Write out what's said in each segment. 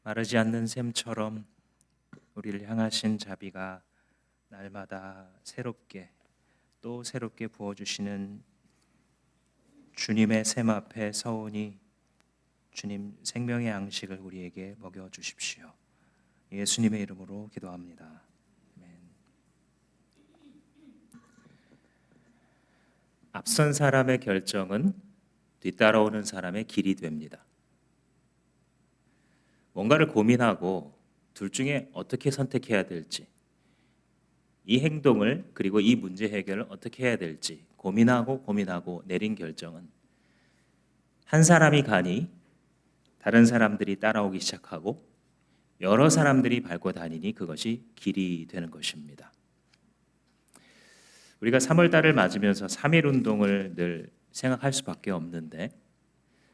마르지 않는 샘처럼 우리를 향하신 자비가 날마다 새롭게 또 새롭게 부어주시는 주님의 샘 앞에 서오니 주님 생명의 양식을 우리에게 먹여주십시오. 예수님의 이름으로 기도합니다. 아멘. 앞선 사람의 결정은 뒤따라오는 사람의 길이 됩니다. 뭔가를 고민하고 둘 중에 어떻게 선택해야 될지, 이 행동을 그리고 이 문제 해결을 어떻게 해야 될지 고민하고 내린 결정은 한 사람이 가니 다른 사람들이 따라오기 시작하고 여러 사람들이 밟고 다니니 그것이 길이 되는 것입니다. 우리가 3월 달을 맞으면서 3.1 운동을 늘 생각할 수밖에 없는데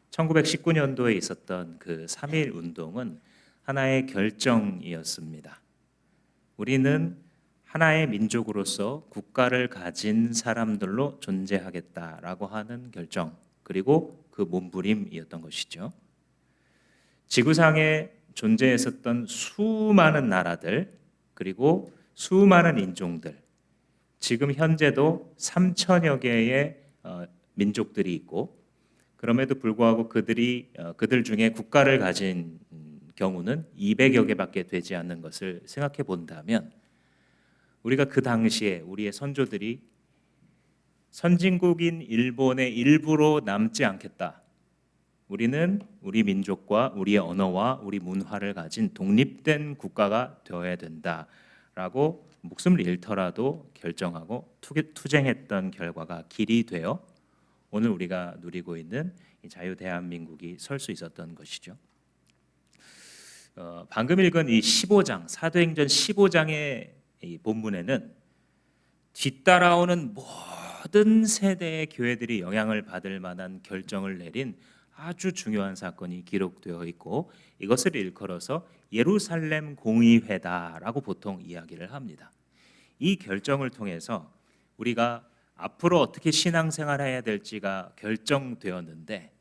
1919년도에 있었던 그 3.1 운동은 하나의 결정이었습니다. 우리는 하나의 민족으로서 국가를 가진 사람들로 존재하겠다라고 하는 결정, 그리고 그 몸부림이었던 것이죠. 지구상에 존재했었던 수많은 나라들, 그리고 수많은 인종들, 지금 현재도 3천여 개의 민족들이 있고, 그럼에도 불구하고 그들 중에 국가를 가진 경우는 200여 개밖에 되지 않는 것을 생각해 본다면, 우리가 그 당시에 우리의 선조들이 선진국인 일본의 일부로 남지 않겠다, 우리는 우리 민족과 우리의 언어와 우리 문화를 가진 독립된 국가가 되어야 된다라고 목숨을 잃더라도 결정하고 투쟁했던 결과가 길이 되어 오늘 우리가 누리고 있는 이 자유 대한민국이 설 수 있었던 것이죠. 방금 읽은 이 15장, 사도행전 15장의 이 본문에는 뒤따라오는 모든 세대의 교회들이 영향을 받을 만한 결정을 내린 아주 중요한 사건이 기록되어 있고, 이것을 일컬어서 예루살렘 공의회다라고 보통 이야기를 합니다. 이 결정을 통해서 우리가 앞으로 어떻게 신앙생활을 해야 될지가 결정되었는데,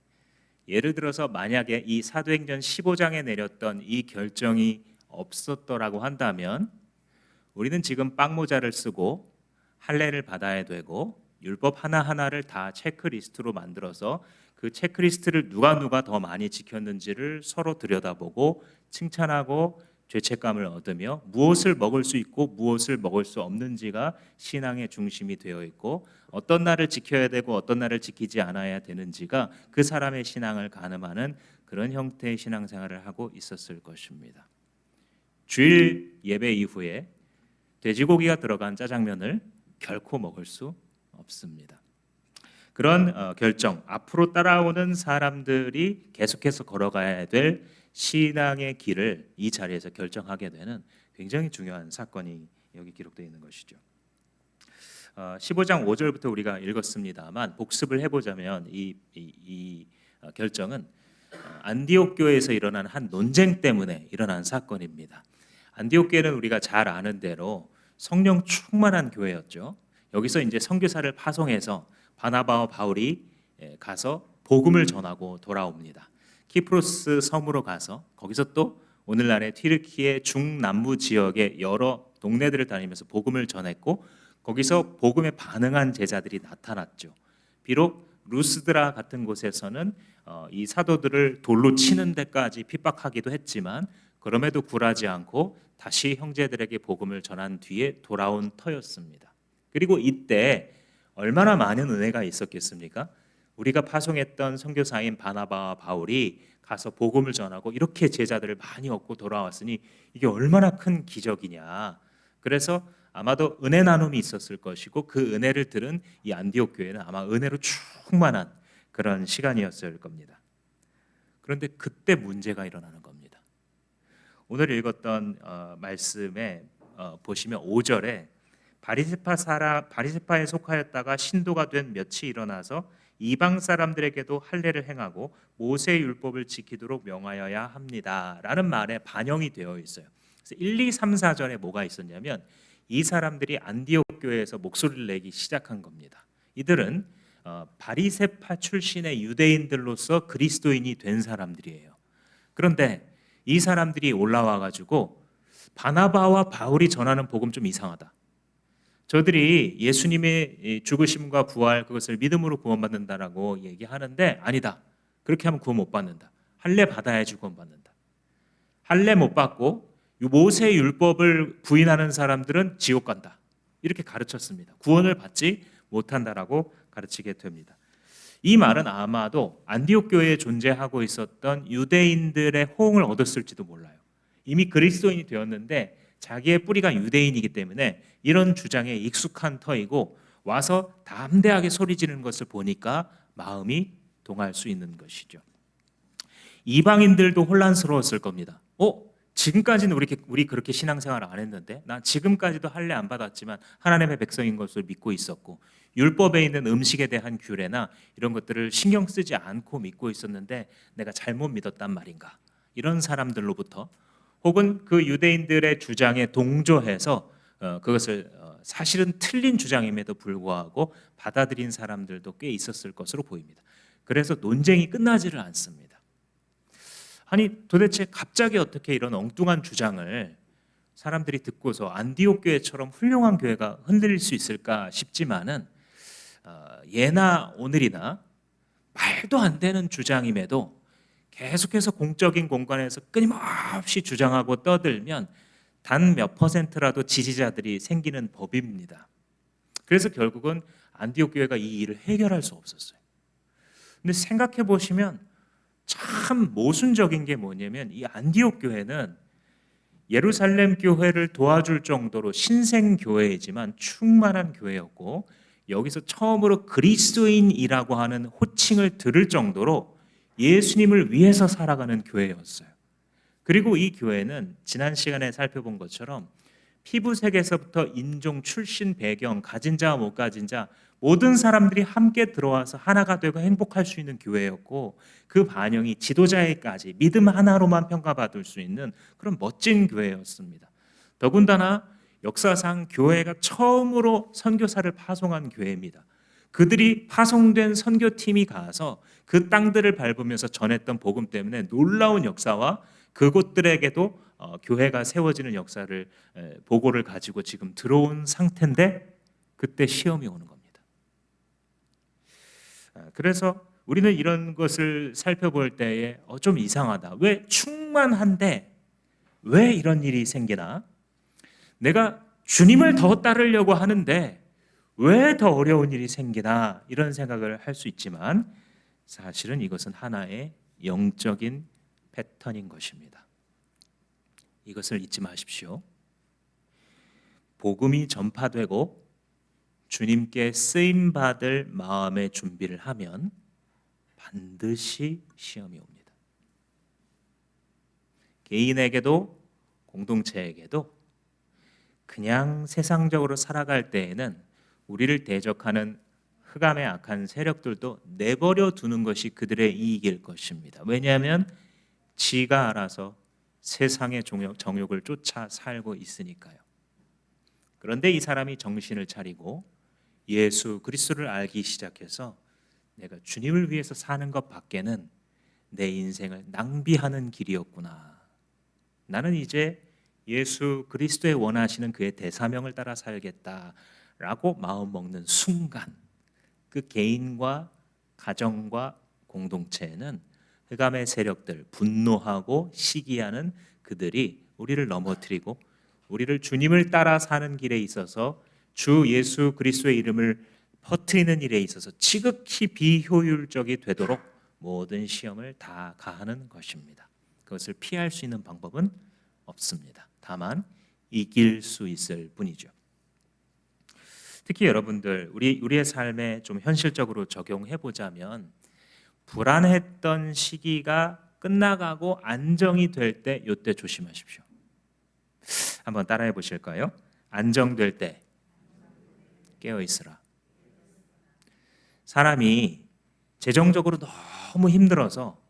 예를 들어서 만약에 이 사도행전 15장에 내렸던 이 결정이 없었더라고 한다면 우리는 지금 빵모자를 쓰고 할례를 받아야 되고 율법 하나하나를 다 체크리스트로 만들어서 그 체크리스트를 누가 더 많이 지켰는지를 서로 들여다보고 칭찬하고 죄책감을 얻으며 무엇을 먹을 수 있고 무엇을 먹을 수 없는지가 신앙의 중심이 되어 있고, 어떤 날을 지켜야 되고 어떤 날을 지키지 않아야 되는지가 그 사람의 신앙을 가늠하는 그런 형태의 신앙생활을 하고 있었을 것입니다. 주일 예배 이후에 돼지고기가 들어간 짜장면을 결코 먹을 수 없습니다. 그런 결정, 앞으로 따라오는 사람들이 계속해서 걸어가야 될 신앙의 길을 이 자리에서 결정하게 되는 굉장히 중요한 사건이 여기 기록되어 있는 것이죠. 15장 5절부터 우리가 읽었습니다만 복습을 해보자면 이 결정은 안디옥 교회에서 일어난 한 논쟁 때문에 일어난 사건입니다. 안디옥 교회는 우리가 잘 아는 대로 성령 충만한 교회였죠. 여기서 이제 선교사를 파송해서 바나바와 바울이 가서 복음을 전하고 돌아옵니다. 키프로스 섬으로 가서 거기서 또 오늘날의 튀르키예 중남부 지역의 여러 동네들을 다니면서 복음을 전했고, 거기서 복음에 반응한 제자들이 나타났죠. 비록 루스드라 같은 곳에서는 이 사도들을 돌로 치는 데까지 핍박하기도 했지만 그럼에도 굴하지 않고 다시 형제들에게 복음을 전한 뒤에 돌아온 터였습니다. 그리고 이때 얼마나 많은 은혜가 있었겠습니까? 우리가 파송했던 선교사인 바나바와 바울이 가서 복음을 전하고 이렇게 제자들을 많이 얻고 돌아왔으니 이게 얼마나 큰 기적이냐. 그래서 아마도 은혜 나눔이 있었을 것이고 그 은혜를 들은 이 안디옥 교회는 아마 은혜로 충만한 그런 시간이었을 겁니다. 그런데 그때 문제가 일어나는 겁니다. 오늘 읽었던 말씀에 보시면 5절에 바리새파에 속하였다가 신도가 된 몇이 일어나서 이방 사람들에게도 할례를 행하고 모세의 율법을 지키도록 명하여야 합니다라는 말에 반영이 되어 있어요. 그래서 1, 2, 3, 4절에 뭐가 있었냐면 이 사람들이 안디옥 교회에서 목소리를 내기 시작한 겁니다. 이들은 바리새파 출신의 유대인들로서 그리스도인이 된 사람들이에요. 그런데 이 사람들이 올라와 가지고 바나바와 바울이 전하는 복음 좀 이상하다. 저들이 예수님의 죽으심과 부활, 그것을 믿음으로 구원받는다라고 얘기하는데 아니다. 그렇게 하면 구원 못 받는다. 할례 받아야지 구원 받는다. 할례 못 받고 모세 율법을 부인하는 사람들은 지옥 간다. 이렇게 가르쳤습니다. 구원을 받지 못한다라고 가르치게 됩니다. 이 말은 아마도 안디옥 교회에 존재하고 있었던 유대인들의 호응을 얻었을지도 몰라요. 이미 그리스도인이 되었는데 자기의 뿌리가 유대인이기 때문에 이런 주장에 익숙한 터이고 와서 담대하게 소리 지르는 것을 보니까 마음이 동할 수 있는 것이죠. 이방인들도 혼란스러웠을 겁니다. 지금까지는 우리 그렇게 신앙생활을 안 했는데, 난 지금까지도 할례 안 받았지만 하나님의 백성인 것을 믿고 있었고 율법에 있는 음식에 대한 규례나 이런 것들을 신경 쓰지 않고 믿고 있었는데 내가 잘못 믿었단 말인가? 이런 사람들로부터, 혹은 그 유대인들의 주장에 동조해서 그것을 사실은 틀린 주장임에도 불구하고 받아들인 사람들도 꽤 있었을 것으로 보입니다. 그래서 논쟁이 끝나지를 않습니다. 아니 도대체 갑자기 어떻게 이런 엉뚱한 주장을 사람들이 듣고서 안디옥 교회처럼 훌륭한 교회가 흔들릴 수 있을까 싶지만은 예나 오늘이나 말도 안 되는 주장임에도 계속해서 공적인 공간에서 끊임없이 주장하고 떠들면 단 몇 퍼센트라도 지지자들이 생기는 법입니다. 그래서 결국은 안디옥 교회가 이 일을 해결할 수 없었어요. 근데 생각해 보시면 참 모순적인 게 뭐냐면 이 안디옥 교회는 예루살렘 교회를 도와줄 정도로 신생 교회이지만 충만한 교회였고, 여기서 처음으로 그리스도인이라고 하는 호칭을 들을 정도로 예수님을 위해서 살아가는 교회였어요. 그리고 이 교회는 지난 시간에 살펴본 것처럼 피부색에서부터 인종, 출신, 배경, 가진 자와 못 가진 자 모든 사람들이 함께 들어와서 하나가 되고 행복할 수 있는 교회였고, 그 반영이 지도자에까지 믿음 하나로만 평가받을 수 있는 그런 멋진 교회였습니다. 더군다나 역사상 교회가 처음으로 선교사를 파송한 교회입니다. 그들이 파송된 선교팀이 가서 그 땅들을 밟으면서 전했던 복음 때문에 놀라운 역사와 그곳들에게도 교회가 세워지는 역사를 보고를 가지고 지금 들어온 상태인데 그때 시험이 오는 겁니다. 그래서 우리는 이런 것을 살펴볼 때에 좀 이상하다. 왜 충만한데 왜 이런 일이 생기나? 내가 주님을 더 따르려고 하는데 왜 더 어려운 일이 생기나? 이런 생각을 할 수 있지만 사실은 이것은 하나의 영적인 패턴인 것입니다. 이것을 잊지 마십시오. 복음이 전파되고 주님께 쓰임받을 마음의 준비를 하면 반드시 시험이 옵니다. 개인에게도 공동체에게도 그냥 세상적으로 살아갈 때에는 우리를 대적하는 흑암의 악한 세력들도 내버려 두는 것이 그들의 이익일 것입니다. 왜냐하면 지가 알아서 세상의 정욕을 쫓아 살고 있으니까요. 그런데 이 사람이 정신을 차리고 예수 그리스도를 알기 시작해서 내가 주님을 위해서 사는 것 밖에는 내 인생을 낭비하는 길이었구나. 나는 이제 예수 그리스도의 원하시는 그의 대사명을 따라 살겠다라고 마음 먹는 순간 그 개인과 가정과 공동체에는 흑암의 세력들, 분노하고 시기하는 그들이 우리를 넘어뜨리고 우리를 주님을 따라 사는 길에 있어서 주 예수 그리스도의 이름을 퍼뜨리는 일에 있어서 지극히 비효율적이 되도록 모든 시험을 다 가하는 것입니다. 그것을 피할 수 있는 방법은 없습니다. 다만 이길 수 있을 뿐이죠. 특히 여러분들 우리의 삶에 좀 현실적으로 적용해 보자면 불안했던 시기가 끝나가고 안정이 될 때 이때 조심하십시오. 한번 따라해 보실까요? 안정될 때 깨어 있으라. 사람이 재정적으로 너무 힘들어서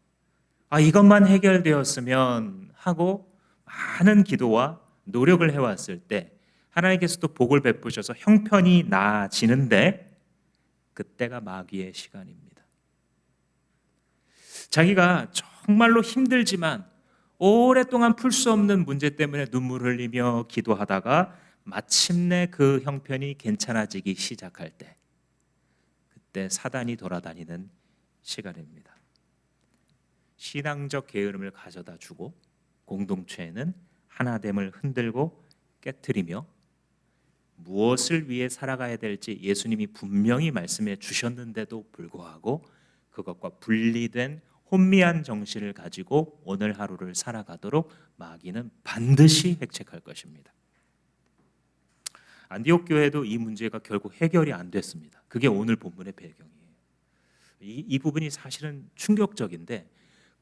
이것만 해결되었으면 하고 많은 기도와 노력을 해왔을 때 하나님께서도 복을 베푸셔서 형편이 나아지는데 그때가 마귀의 시간입니다. 자기가 정말로 힘들지만 오랫동안 풀 수 없는 문제 때문에 눈물 흘리며 기도하다가 마침내 그 형편이 괜찮아지기 시작할 때, 그때 사단이 돌아다니는 시간입니다. 신앙적 게으름을 가져다 주고 공동체에는 하나됨을 흔들고 깨트리며 무엇을 위해 살아가야 될지 예수님이 분명히 말씀해 주셨는데도 불구하고 그것과 분리된 혼미한 정신을 가지고 오늘 하루를 살아가도록 마귀는 반드시 획책할 것입니다. 안디옥 교회도 이 문제가 결국 해결이 안 됐습니다. 그게 오늘 본문의 배경이에요. 이 부분이 사실은 충격적인데,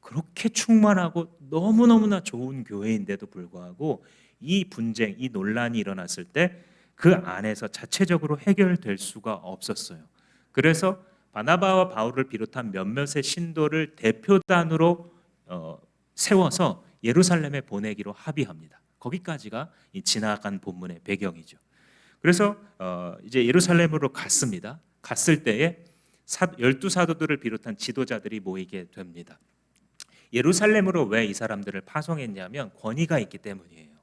그렇게 충만하고 너무너무나 좋은 교회인데도 불구하고 이 분쟁, 이 논란이 일어났을 때 그 안에서 자체적으로 해결될 수가 없었어요. 그래서 바나바와 바울을 비롯한 몇몇의 신도를 대표단으로 세워서 예루살렘에 보내기로 합의합니다. 거기까지가 이 지나간 본문의 배경이죠. 그래서 이제 예루살렘으로 갔습니다. 갔을 때에 12사도들을 비롯한 지도자들이 모이게 됩니다. 예루살렘으로 왜 이 사람들을 파송했냐면 권위가 있기 때문이에요.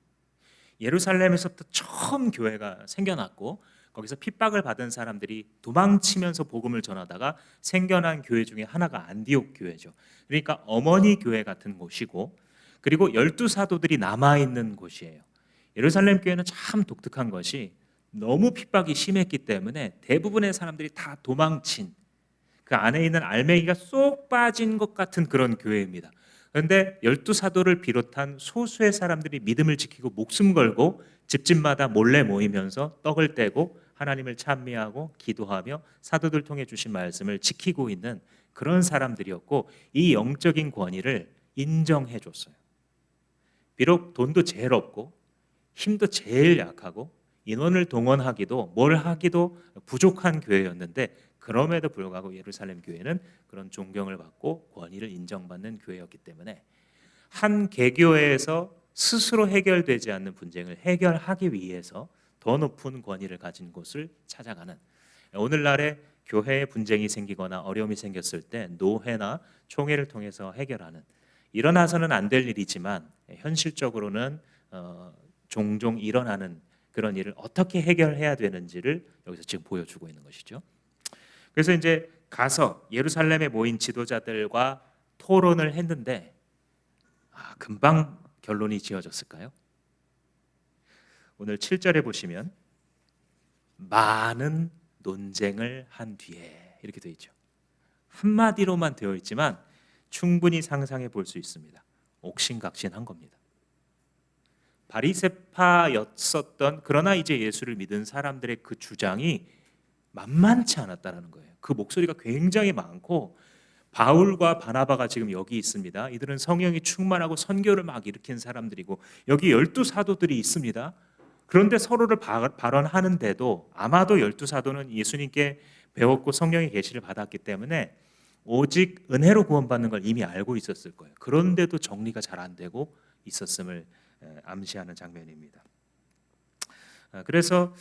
예루살렘에서부터 처음 교회가 생겨났고 거기서 핍박을 받은 사람들이 도망치면서 복음을 전하다가 생겨난 교회 중에 하나가 안디옥 교회죠. 그러니까 어머니 교회 같은 곳이고, 그리고 12사도들이 남아있는 곳이에요. 예루살렘 교회는 참 독특한 것이 너무 핍박이 심했기 때문에 대부분의 사람들이 다 도망친, 그 안에 있는 알맹이가 쏙 빠진 것 같은 그런 교회입니다. 그런데 12사도를 비롯한 소수의 사람들이 믿음을 지키고 목숨 걸고 집집마다 몰래 모이면서 떡을 떼고 하나님을 찬미하고 기도하며 사도들 통해 주신 말씀을 지키고 있는 그런 사람들이었고, 이 영적인 권위를 인정해 줬어요. 비록 돈도 제일 없고 힘도 제일 약하고 인원을 동원하기도 뭘 하기도 부족한 교회였는데, 그럼에도 불구하고 예루살렘 교회는 그런 존경을 받고 권위를 인정받는 교회였기 때문에 한 개교회에서 스스로 해결되지 않는 분쟁을 해결하기 위해서 더 높은 권위를 가진 곳을 찾아가는, 오늘날의 교회에 분쟁이 생기거나 어려움이 생겼을 때 노회나 총회를 통해서 해결하는, 일어나서는 안 될 일이지만 현실적으로는 종종 일어나는 그런 일을 어떻게 해결해야 되는지를 여기서 지금 보여주고 있는 것이죠. 그래서 이제 가서 예루살렘에 모인 지도자들과 토론을 했는데 금방 결론이 지어졌을까요? 오늘 7절에 보시면 많은 논쟁을 한 뒤에 이렇게 되어 있죠. 한마디로만 되어 있지만 충분히 상상해 볼 수 있습니다. 옥신각신한 겁니다. 바리새파였었던, 그러나 이제 예수를 믿은 사람들의 그 주장이 만만치 않았다라는 거예요. 그 목소리가 굉장히 많고, 바울과 바나바가 지금 여기 있습니다. 이들은 성령이 충만하고 선교를 막 일으킨 사람들이고, 여기 12사도들이 있습니다. 그런데 서로를 발언하는데도 아마도 12사도는 예수님께 배웠고 성령의 계시를 받았기 때문에 오직 은혜로 구원받는 걸 이미 알고 있었을 거예요. 그런데도 정리가 잘 안 되고 있었음을 암시하는 장면입니다. 그래서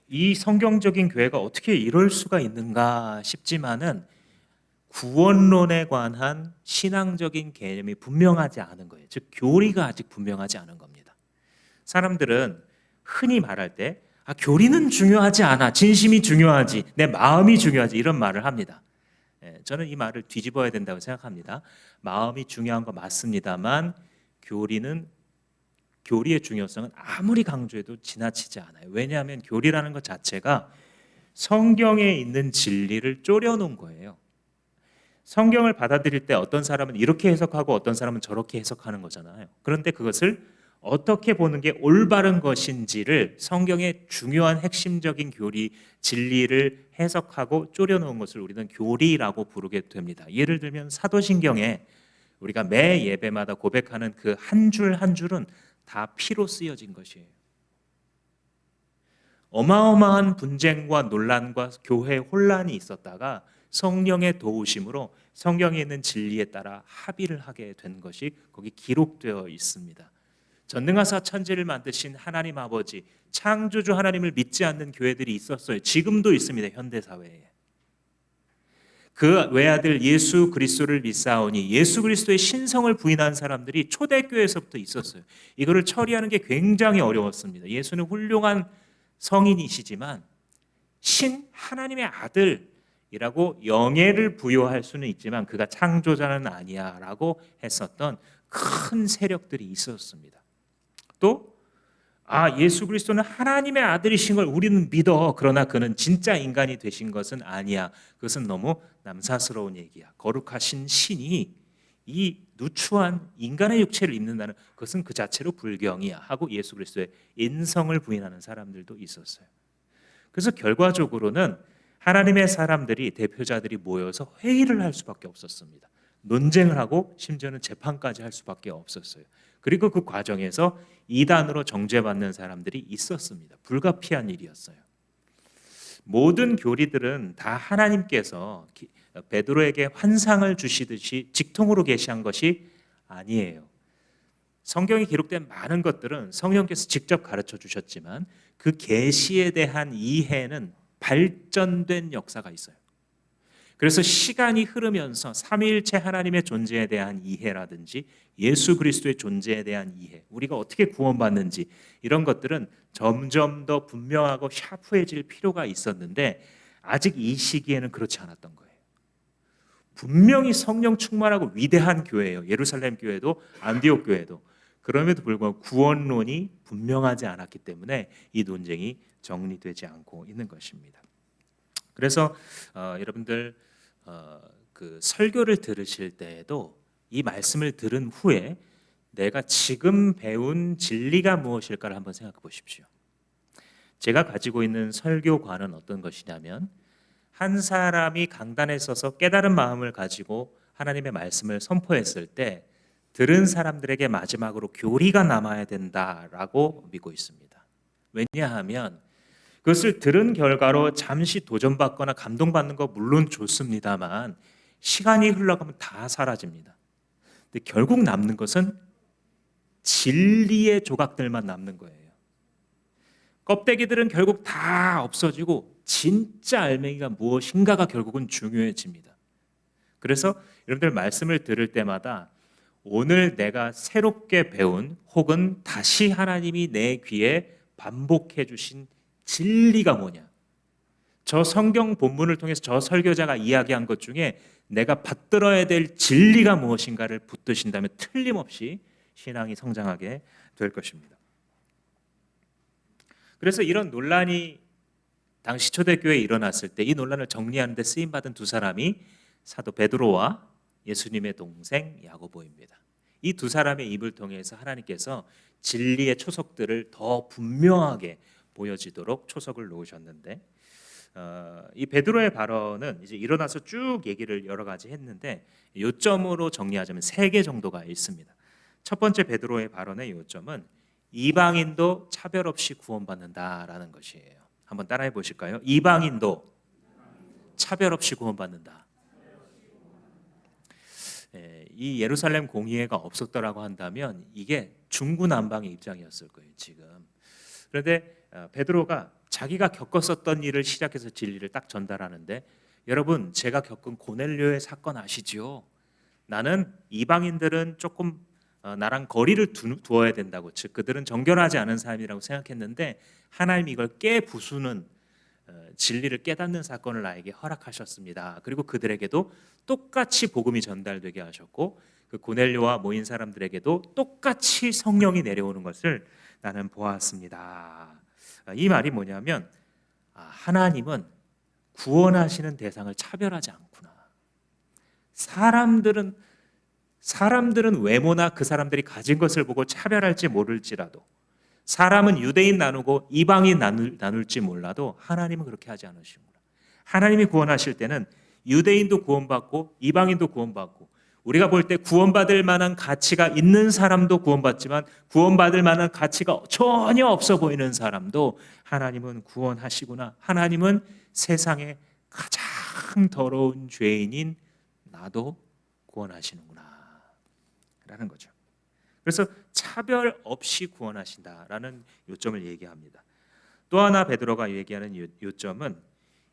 이 성경적인 교회가 어떻게 이럴 수가 있는가 싶지만은 구원론에 관한 신앙적인 개념이 분명하지 않은 거예요. 즉 교리가 아직 분명하지 않은 겁니다. 사람들은 흔히 말할 때 교리는 중요하지 않아, 진심이 중요하지, 내 마음이 중요하지, 이런 말을 합니다. 저는 이 말을 뒤집어야 된다고 생각합니다. 마음이 중요한 거 맞습니다만 교리의 중요성은 아무리 강조해도 지나치지 않아요. 왜냐하면 교리라는 것 자체가 성경에 있는 진리를 쪼려놓은 거예요. 성경을 받아들일 때 어떤 사람은 이렇게 해석하고 어떤 사람은 저렇게 해석하는 거잖아요. 그런데 그것을 어떻게 보는 게 올바른 것인지를, 성경의 중요한 핵심적인 교리, 진리를 해석하고 쪼려놓은 것을 우리는 교리라고 부르게 됩니다. 예를 들면 사도신경에 우리가 매 예배마다 고백하는 그 한 줄 한 줄은 다 피로 쓰여진 것이에요. 어마어마한 분쟁과 논란과 교회 혼란이 있었다가 성령의 도우심으로 성경에 있는 진리에 따라 합의를 하게 된 것이 거기 기록되어 있습니다. 전능하사 천지를 만드신 하나님 아버지, 창조주 하나님을 믿지 않는 교회들이 있었어요. 지금도 있습니다. 현대사회에. 그 외아들 예수 그리스도를 믿사오니 예수 그리스도의 신성을 부인한 사람들이 초대교회에서부터 있었어요. 이거를 처리하는 게 굉장히 어려웠습니다. 예수는 훌륭한 성인이시지만 신 하나님의 아들이라고 영예를 부여할 수는 있지만 그가 창조자는 아니야라고 했었던 큰 세력들이 있었습니다. 또 예수 그리스도는 하나님의 아들이신 걸 우리는 믿어. 그러나 그는 진짜 인간이 되신 것은 아니야. 그것은 너무 남사스러운 얘기야. 거룩하신 신이 이 누추한 인간의 육체를 입는다는 그것은 그 자체로 불경이야 하고 예수 그리스도의 인성을 부인하는 사람들도 있었어요. 그래서 결과적으로는 하나님의 사람들이 대표자들이 모여서 회의를 할 수밖에 없었습니다. 논쟁을 하고 심지어는 재판까지 할 수밖에 없었어요. 그리고 그 과정에서 이단으로 정죄받는 사람들이 있었습니다. 불가피한 일이었어요. 모든 교리들은 다 하나님께서 베드로에게 환상을 주시듯이 직통으로 계시한 것이 아니에요. 성경에 기록된 많은 것들은 성령께서 직접 가르쳐 주셨지만 그 계시에 대한 이해는 발전된 역사가 있어요. 그래서 시간이 흐르면서 삼위일체 하나님의 존재에 대한 이해라든지 예수 그리스도의 존재에 대한 이해, 우리가 어떻게 구원받는지 이런 것들은 점점 더 분명하고 샤프해질 필요가 있었는데 아직 이 시기에는 그렇지 않았던 거예요. 분명히 성령 충만하고 위대한 교회예요. 예루살렘 교회도 안디옥 교회도. 그럼에도 불구하고 구원론이 분명하지 않았기 때문에 이 논쟁이 정리되지 않고 있는 것입니다. 그래서 여러분들 그 설교를 들으실 때에도 이 말씀을 들은 후에 내가 지금 배운 진리가 무엇일까를 한번 생각해 보십시오. 제가 가지고 있는 설교관은 어떤 것이냐면 한 사람이 강단에 서서 깨달은 마음을 가지고 하나님의 말씀을 선포했을 때 들은 사람들에게 마지막으로 교리가 남아야 된다라고 믿고 있습니다. 왜냐하면 그것을 들은 결과로 잠시 도전받거나 감동받는 거 물론 좋습니다만 시간이 흘러가면 다 사라집니다. 근데 결국 남는 것은 진리의 조각들만 남는 거예요. 껍데기들은 결국 다 없어지고 진짜 알맹이가 무엇인가가 결국은 중요해집니다. 그래서 여러분들 말씀을 들을 때마다 오늘 내가 새롭게 배운 혹은 다시 하나님이 내 귀에 반복해 주신 진리가 뭐냐? 저 성경 본문을 통해서 저 설교자가 이야기한 것 중에 내가 받들어야 될 진리가 무엇인가를 붙드신다면 틀림없이 신앙이 성장하게 될 것입니다. 그래서 이런 논란이 당시 초대교회에 일어났을 때 이 논란을 정리하는 데 쓰임받은 두 사람이 사도 베드로와 예수님의 동생 야고보입니다. 이 두 사람의 입을 통해서 하나님께서 진리의 초석들을 더 분명하게 보여지도록 초석을 놓으셨는데 이 베드로의 발언은 이제 일어나서 쭉 얘기를 여러 가지 했는데 요점으로 정리하자면 3개 정도가 있습니다. 첫 번째 베드로의 발언의 요점은 이방인도 차별 없이 구원받는다라는 것이에요. 한번 따라해 보실까요? 이방인도 차별 없이 구원받는다. 이 예루살렘 공의회가 없었더라고 한다면 이게 중구난방의 입장이었을 거예요, 지금. 그런데 베드로가 자기가 겪었었던 일을 시작해서 진리를 딱 전달하는데 여러분 제가 겪은 고넬료의 사건 아시죠? 나는 이방인들은 조금 나랑 거리를 두어야 된다고, 즉 그들은 정결하지 않은 사람이라고 생각했는데 하나님이 이걸 깨부수는 진리를 깨닫는 사건을 나에게 허락하셨습니다. 그리고 그들에게도 똑같이 복음이 전달되게 하셨고 그 고넬료와 모인 사람들에게도 똑같이 성령이 내려오는 것을 나는 보았습니다. 이 말이 뭐냐면 하나님은 구원하시는 대상을 차별하지 않구나. 사람들은 외모나 그 사람들이 가진 것을 보고 차별할지 모를지라도 사람은 유대인 나누고 이방인 나눌지 몰라도 하나님은 그렇게 하지 않으시구나. 하나님이 구원하실 때는 유대인도 구원받고 이방인도 구원받고 우리가 볼 때 구원받을 만한 가치가 있는 사람도 구원받지만 구원받을 만한 가치가 전혀 없어 보이는 사람도 하나님은 구원하시구나. 하나님은 세상에 가장 더러운 죄인인 나도 구원하시는구나 라는 거죠. 그래서 차별 없이 구원하신다라는 요점을 얘기합니다. 또 하나 베드로가 얘기하는 요점은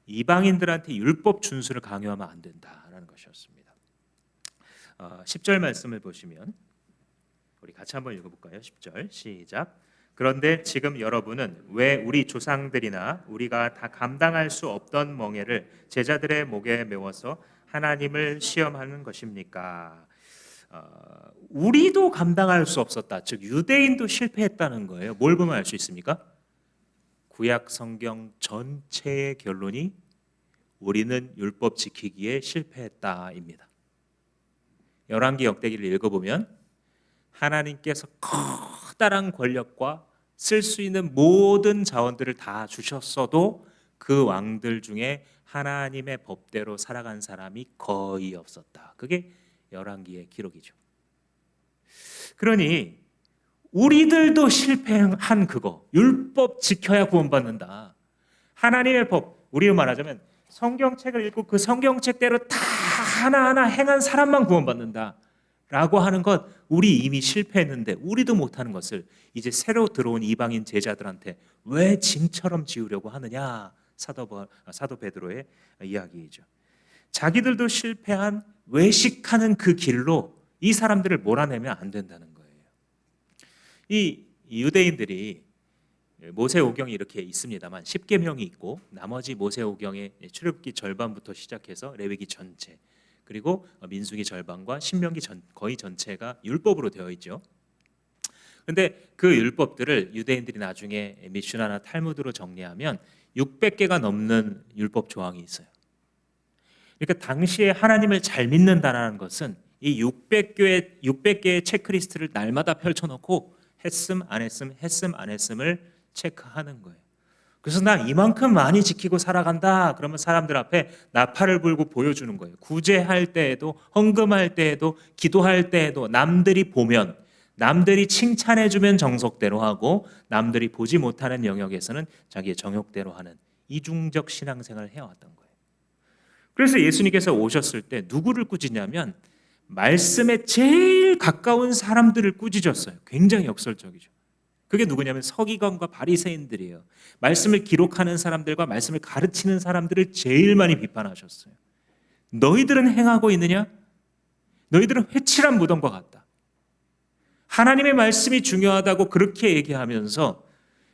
이방인들한테 율법 준수를 강요하면 안 된다라는 것이었습니다. 10절 말씀을 보시면 우리 같이 한번 읽어볼까요? 10절 시작. 그런데 지금 여러분은 왜 우리 조상들이나 우리가 다 감당할 수 없던 멍에를 제자들의 목에 메워서 하나님을 시험하는 것입니까? 우리도 감당할 수 없었다. 즉 유대인도 실패했다는 거예요. 뭘 보면 알 수 있습니까? 구약 성경 전체의 결론이 우리는 율법 지키기에 실패했다입니다. 열왕기 역대기를 읽어보면 하나님께서 커다란 권력과 쓸 수 있는 모든 자원들을 다 주셨어도 그 왕들 중에 하나님의 법대로 살아간 사람이 거의 없었다. 그게 열왕기의 기록이죠. 그러니 우리들도 실패한 그거, 율법 지켜야 구원받는다. 하나님의 법, 우리로 말하자면 성경책을 읽고 그 성경책대로 다 하나하나 행한 사람만 구원받는다 라고 하는 것, 우리 이미 실패했는데 우리도 못하는 것을 이제 새로 들어온 이방인 제자들한테 왜 짐처럼 지우려고 하느냐, 사도 베드로의 이야기이죠. 자기들도 실패한 외식하는 그 길로 이 사람들을 몰아내면 안 된다는 거예요. 이 유대인들이 모세오경이 이렇게 있습니다만 10계명이 있고 나머지 모세오경의 출애굽기 절반부터 시작해서 레위기 전체, 그리고 민수기 절반과 신명기 거의 전체가 율법으로 되어 있죠. 그런데 그 율법들을 유대인들이 나중에 미슈나나 탈무드로 정리하면 600개가 넘는 율법 조항이 있어요. 그러니까 당시에 하나님을 잘 믿는다는 것은 이 600개의 체크리스트를 날마다 펼쳐놓고 했음 안 했음 했음 안 했음을 체크하는 거예요. 그래서 나 이만큼 많이 지키고 살아간다 그러면 사람들 앞에 나팔을 불고 보여주는 거예요. 구제할 때에도, 헌금할 때에도, 기도할 때에도 남들이 보면, 남들이 칭찬해주면 정석대로 하고 남들이 보지 못하는 영역에서는 자기의 정욕대로 하는 이중적 신앙생활을 해왔던 거예요. 그래서 예수님께서 오셨을 때 누구를 꾸짖냐면 말씀에 제일 가까운 사람들을 꾸짖었어요. 굉장히 역설적이죠. 그게 누구냐면 서기관과 바리새인들이에요. 말씀을 기록하는 사람들과 말씀을 가르치는 사람들을 제일 많이 비판하셨어요. 너희들은 행하고 있느냐? 너희들은 회칠한 무덤과 같다. 하나님의 말씀이 중요하다고 그렇게 얘기하면서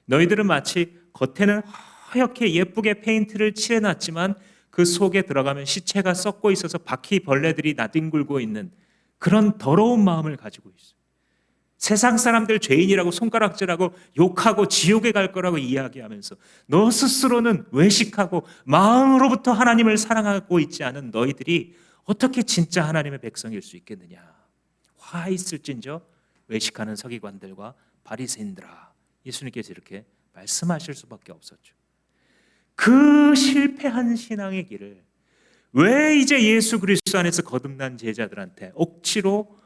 너희들은 마치 겉에는 허옇게 예쁘게 페인트를 칠해놨지만 그 속에 들어가면 시체가 썩고 있어서 바퀴벌레들이 나뒹굴고 있는 그런 더러운 마음을 가지고 있어요. 세상 사람들 죄인이라고 손가락질하고 욕하고 지옥에 갈 거라고 이야기하면서 너 스스로는 외식하고 마음으로부터 하나님을 사랑하고 있지 않은 너희들이 어떻게 진짜 하나님의 백성일 수 있겠느냐. 화 있을진저 외식하는 서기관들과 바리새인들아. 예수님께서 이렇게 말씀하실 수밖에 없었죠. 그 실패한 신앙의 길을 왜 이제 예수 그리스도 안에서 거듭난 제자들한테 억지로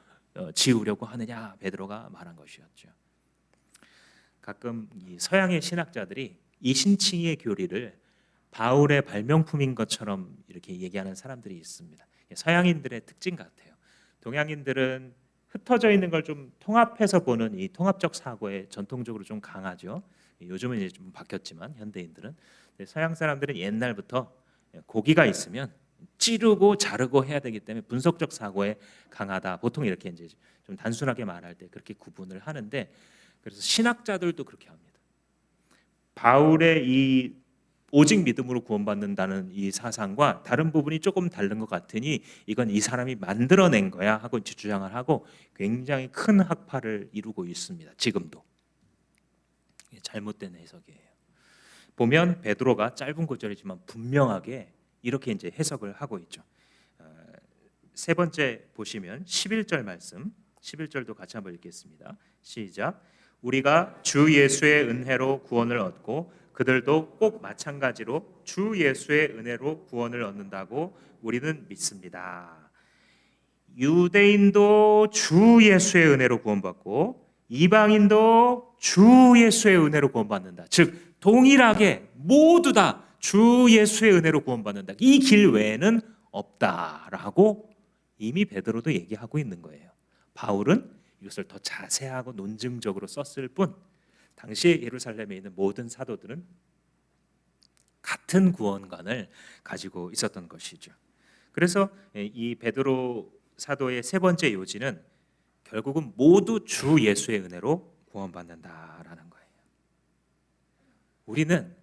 지우려고 하느냐, 베드로가 말한 것이었죠. 가끔 이 서양의 신학자들이 이 신칭의 교리를 바울의 발명품인 것처럼 이렇게 얘기하는 사람들이 있습니다. 서양인들의 특징 같아요. 동양인들은 흩어져 있는 걸 좀 통합해서 보는 이 통합적 사고에 전통적으로 좀 강하죠. 요즘은 이제 좀 바뀌었지만 현대인들은. 서양 사람들은 옛날부터 고기가 있으면 찌르고 자르고 해야 되기 때문에 분석적 사고에 강하다. 보통 이렇게 이제 좀 단순하게 말할 때 그렇게 구분을 하는데, 그래서 신학자들도 그렇게 합니다. 바울의 이 오직 믿음으로 구원받는다는 이 사상과 다른 부분이 조금 다른 것 같으니 이건 이 사람이 만들어낸 거야 하고 주장을 하고 굉장히 큰 학파를 이루고 있습니다. 지금도. 잘못된 해석이에요. 보면 베드로가 짧은 구절이지만 분명하게 이렇게 이제 해석을 하고 있죠. 세 번째 보시면 11절 말씀, 11절도 같이 한번 읽겠습니다. 시작. 우리가 주 예수의 은혜로 구원을 얻고 그들도 꼭 마찬가지로 주 예수의 은혜로 구원을 얻는다고 우리는 믿습니다. 유대인도 주 예수의 은혜로 구원받고 이방인도 주 예수의 은혜로 구원받는다. 즉 동일하게 모두 다 주 예수의 은혜로 구원받는다. 이 길 외에는 없다라고 이미 베드로도 얘기하고 있는 거예요. 바울은 이것을 더 자세하고 논증적으로 썼을 뿐 당시에 예루살렘에 있는 모든 사도들은 같은 구원관을 가지고 있었던 것이죠. 그래서 이 베드로 사도의 세 번째 요지는 결국은 모두 주 예수의 은혜로 구원받는다라는 거예요. 우리는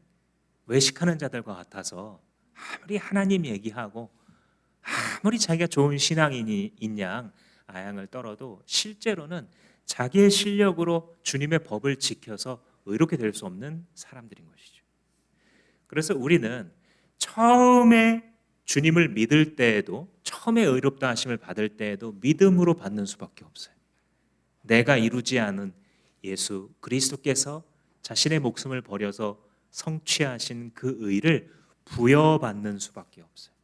외식하는 자들과 같아서 아무리 하나님 얘기하고 아무리 자기가 좋은 신앙인인 양 아양을 떨어도 실제로는 자기의 실력으로 주님의 법을 지켜서 의롭게 될 수 없는 사람들인 것이죠. 그래서 우리는 처음에 주님을 믿을 때에도, 처음에 의롭다 하심을 받을 때에도 믿음으로 받는 수밖에 없어요. 내가 이루지 않은 예수 그리스도께서 자신의 목숨을 버려서 성취하신 그 의를 부여받는 수밖에 없어요.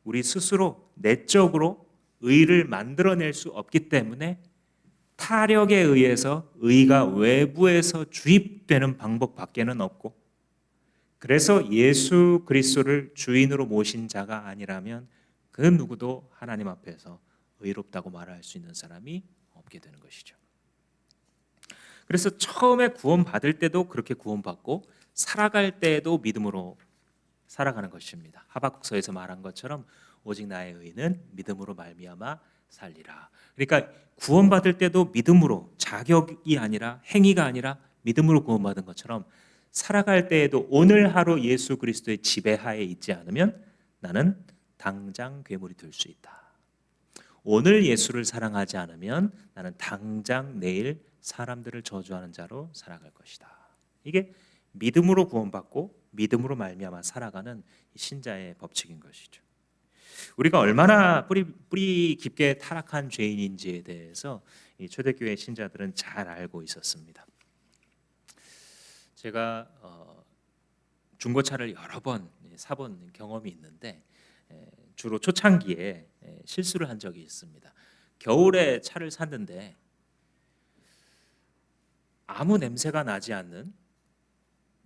우리 스스로 내적으로 의를 만들어낼 수 없기 때문에 타력에 의해서 의가 외부에서 주입되는 방법밖에는 없고, 그래서 예수 그리스도를 주인으로 모신 자가 아니라면 그 누구도 하나님 앞에서 의롭다고 말할 수 있는 사람이 없게 되는 것이죠. 그래서 처음에 구원받을 때도 그렇게 구원받고 살아갈 때에도 믿음으로 살아가는 것입니다. 하박국서에서 말한 것처럼 오직 나의 의는 믿음으로 말미암아 살리라. 그러니까 구원받을 때도 믿음으로, 자격이 아니라 행위가 아니라 믿음으로 구원받은 것처럼 살아갈 때에도 오늘 하루 예수 그리스도의 지배하에 있지 않으면 나는 당장 괴물이 될 수 있다. 오늘 예수를 사랑하지 않으면 나는 당장 내일 사람들을 저주하는 자로 살아갈 것이다. 이게 믿음으로 구원받고 믿음으로 말미암아 살아가는 신자의 법칙인 것이죠. 우리가 얼마나 뿌리 깊게 타락한 죄인인지에 대해서 이 초대교회 신자들은 잘 알고 있었습니다. 제가 중고차를 여러 번 사본 경험이 있는데 주로 초창기에 실수를 한 적이 있습니다. 겨울에 차를 샀는데 아무 냄새가 나지 않는,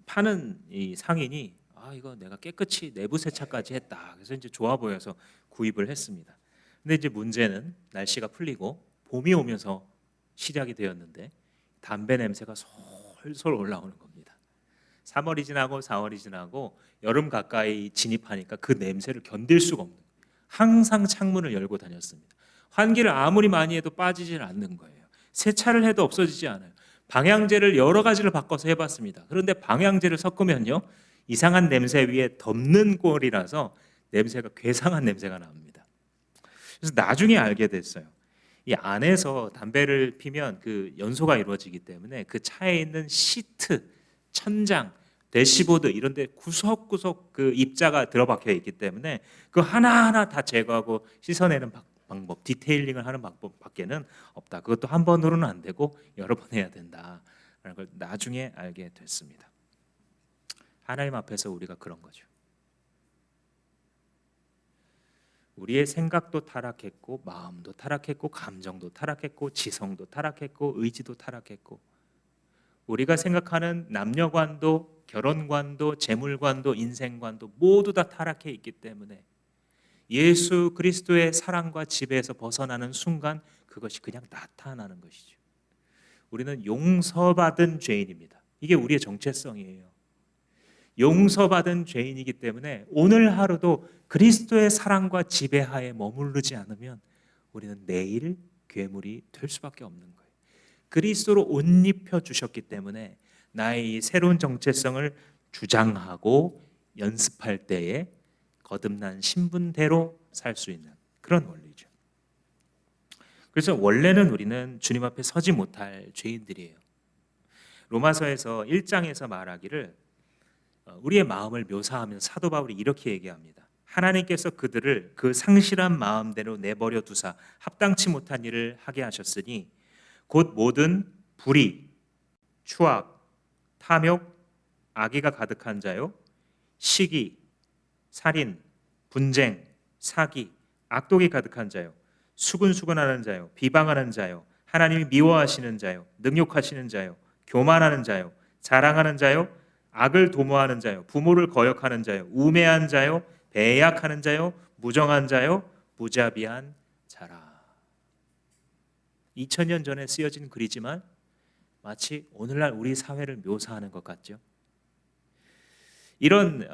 파는 이 상인이 이거 내가 깨끗이 내부 세차까지 했다. 그래서 이제 좋아 보여서 구입을 했습니다. 근데 이제 문제는 날씨가 풀리고 봄이 오면서 시작이 되었는데 담배 냄새가 솔솔 올라오는 겁니다. 3월이 지나고 4월이 지나고 여름 가까이 진입하니까 그 냄새를 견딜 수가 없는 거예요. 항상 창문을 열고 다녔습니다. 환기를 아무리 많이 해도 빠지질 않는 거예요. 세차를 해도 없어지지 않아요. 방향제를 여러 가지를 바꿔서 해봤습니다. 그런데 방향제를 섞으면요, 이상한 냄새 위에 덮는 꼴이라서 냄새가 괴상한 냄새가 납니다. 그래서 나중에 알게 됐어요. 이 안에서 담배를 피면 그 연소가 이루어지기 때문에 그 차에 있는 시트, 천장, 대시보드 이런 데 구석구석 그 입자가 들어박혀 있기 때문에 그 하나하나 다 제거하고 씻어내는 방법, 디테일링을 하는 방법밖에는 없다. 그것도 한 번으로는 안 되고 여러 번 해야 된다라는 걸 나중에 알게 됐습니다. 하나님 앞에서 우리가 그런 거죠. 우리의 생각도 타락했고, 마음도 타락했고, 감정도 타락했고, 지성도 타락했고, 의지도 타락했고, 우리가 생각하는 남녀관도, 결혼관도, 재물관도, 인생관도 모두 다 타락해 있기 때문에 예수 그리스도의 사랑과 지배에서 벗어나는 순간 그것이 그냥 나타나는 것이죠. 우리는 용서받은 죄인입니다. 이게 우리의 정체성이에요. 용서받은 죄인이기 때문에 오늘 하루도 그리스도의 사랑과 지배하에 머무르지 않으면 우리는 내일 괴물이 될 수밖에 없는 거예요. 그리스도로 옷 입혀 주셨기 때문에 나의 이 새로운 정체성을 주장하고 연습할 때에 거듭난 신분대로 살 수 있는 그런 원리죠. 그래서 원래는 우리는 주님 앞에 서지 못할 죄인들이에요. 로마서에서 1장에서 말하기를 우리의 마음을 묘사하면서 사도 바울이 이렇게 얘기합니다. 하나님께서 그들을 그 상실한 마음대로 내버려 두사 합당치 못한 일을 하게 하셨으니 곧 모든 불의, 추악, 탐욕, 악의가 가득한 자요, 시기, 살인, 분쟁, 사기, 악독이 가득한 자요, 수근수근하는 자요, 비방하는 자요, 하나님이 미워하시는 자요, 능욕하시는 자요, 교만하는 자요, 자랑하는 자요, 악을 도모하는 자요, 부모를 거역하는 자요, 우매한 자요, 배약하는 자요, 무정한 자요, 무자비한 자라. 2000년 전에 쓰여진 글이지만 마치 오늘날 우리 사회를 묘사하는 것 같죠. 이런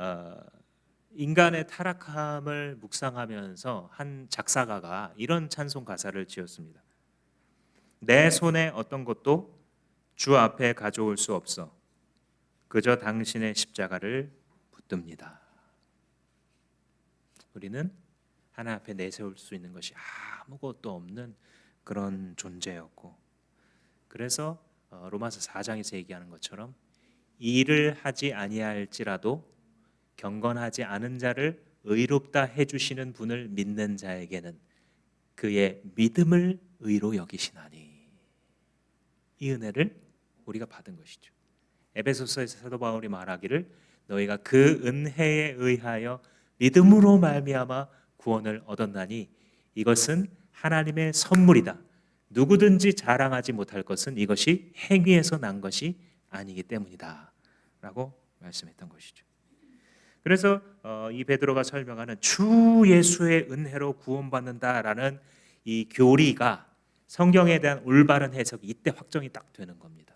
인간의 타락함을 묵상하면서 한 작사가가 이런 찬송 가사를 지었습니다. 내 손에 어떤 것도 주 앞에 가져올 수 없어. 그저 당신의 십자가를 붙듭니다. 우리는 하나님 앞에 내세울 수 있는 것이 아무것도 없는 그런 존재였고, 그래서 로마서 4장에서 얘기하는 것처럼 일을 하지 아니할지라도 경건하지 않은 자를 의롭다 해주시는 분을 믿는 자에게는 그의 믿음을 의로 여기시나니, 이 은혜를 우리가 받은 것이죠. 에베소서에서 사도 바울이 말하기를 너희가 그 은혜에 의하여 믿음으로 말미암아 구원을 얻었나니 이것은 하나님의 선물이다. 누구든지 자랑하지 못할 것은 이것이 행위에서 난 것이 아니기 때문이다 라고 말씀했던 것이죠. 그래서 이 베드로가 설명하는 주 예수의 은혜로 구원받는다라는 이 교리가 성경에 대한 올바른 해석이 이때 확정이 딱 되는 겁니다.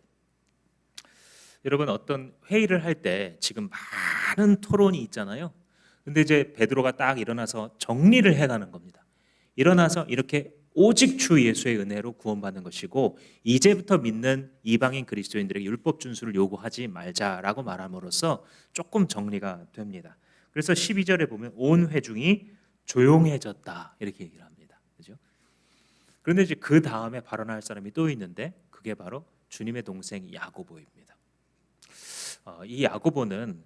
여러분, 어떤 회의를 할 때 지금 많은 토론이 있잖아요. 근데 이제 베드로가 딱 일어나서 정리를 해가는 겁니다. 일어나서 이렇게 오직 주 예수의 은혜로 구원받는 것이고 이제부터 믿는 이방인 그리스도인들에게 율법 준수를 요구하지 말자라고 말함으로써 조금 정리가 됩니다. 그래서 12절에 보면 온 회중이 조용해졌다 이렇게 얘기를 합니다. 그죠? 그런데 이제 그 다음에 발언할 사람이 또 있는데 그게 바로 주님의 동생 야고보입니다. 이 야고보는